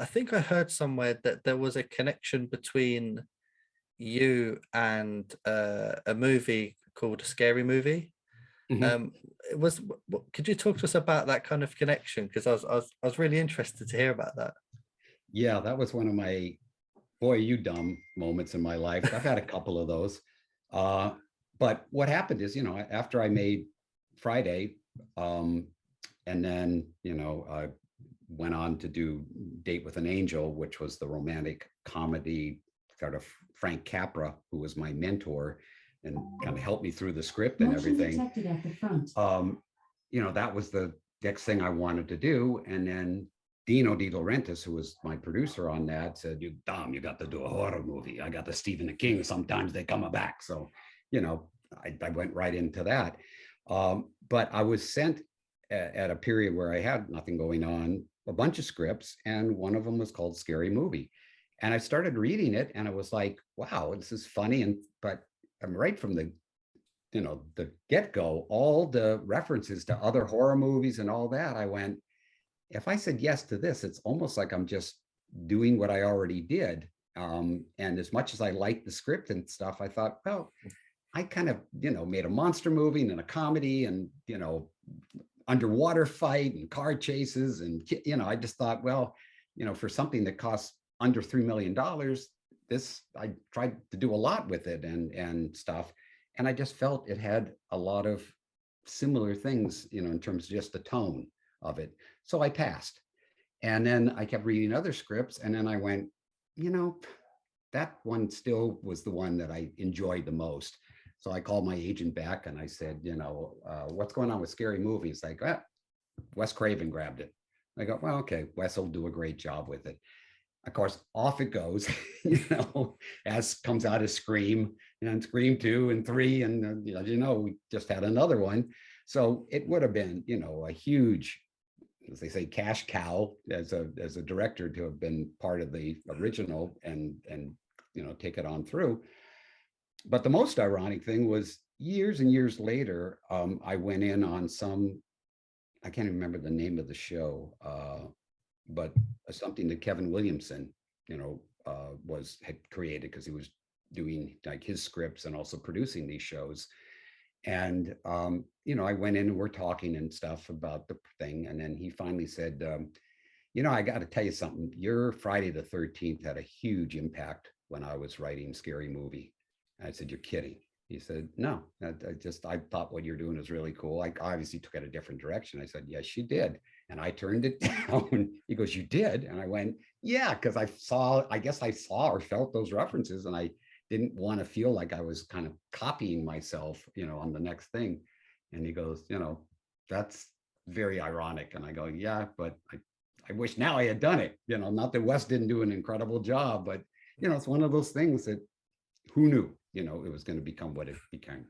I think I heard somewhere that there was a connection between you and a movie called a Scary Movie. Mhm. Um, it was. Could you talk to us about that kind of connection? Because I was really interested to hear about that. Yeah, that was one of my boy, you dumb moments in my life. I've had a couple of those. Uh, but what happened is, after I made Friday, um, and then, I went on to do Date with an Angel, which was the romantic comedy, kind of Frank Capra, who was my mentor and kind of helped me through the script and everything. At the front. That was the next thing I wanted to do. And then Dino De Laurentiis, who was my producer on that, said, "You dumb, you got to do a horror movie. I got the Stephen King. Sometimes they come back." So, I went right into that. But I was sent at a period where I had nothing going on, a bunch of scripts, and one of them was called Scary Movie. And I started reading it, and it was like, wow, this is funny. But I'm right from the get-go, all the references to other horror movies and all that, I went, if I said yes to this, it's almost like I'm just doing what I already did. And as much as I liked the script and stuff, I thought, well, I kind of, made a monster movie and a comedy and, underwater fight and car chases. And, I just thought, well, for something that costs under $3 million, I tried to do a lot with it and stuff. And I just felt it had a lot of similar things, in terms of just the tone of it. So I passed. And then I kept reading other scripts. And then I went, that one still was the one that I enjoyed the most. So I called my agent back and I said, what's going on with Scary Movies? Like, Wes Craven grabbed it. I go, well, okay, Wes will do a great job with it. Of course, off it goes, as comes out of Scream and Scream 2 and 3. And, we just had another one. So it would have been, a huge, as they say, cash cow as a director to have been part of the original and take it on through. But the most ironic thing was years and years later, I went in on I can't even remember the name of the show, but something that Kevin Williamson, had created because he was doing like his scripts and also producing these shows. And, I went in and we're talking and stuff about the thing. And then he finally said, I got to tell you something. Your Friday the 13th had a huge impact when I was writing Scary Movie. And I said, "You're kidding." He said, "No, I thought what you're doing is really cool. I obviously took it a different direction." I said, "Yes, you did." And I turned it down. He goes, "You did?" And I went, "Yeah," because I guess I saw or felt those references and I didn't want to feel like I was kind of copying myself, on the next thing. And he goes, "That's very ironic." And I go, "Yeah, but I wish now I had done it, not that Wes didn't do an incredible job, but, it's one of those things that who knew, it was going to become what it became."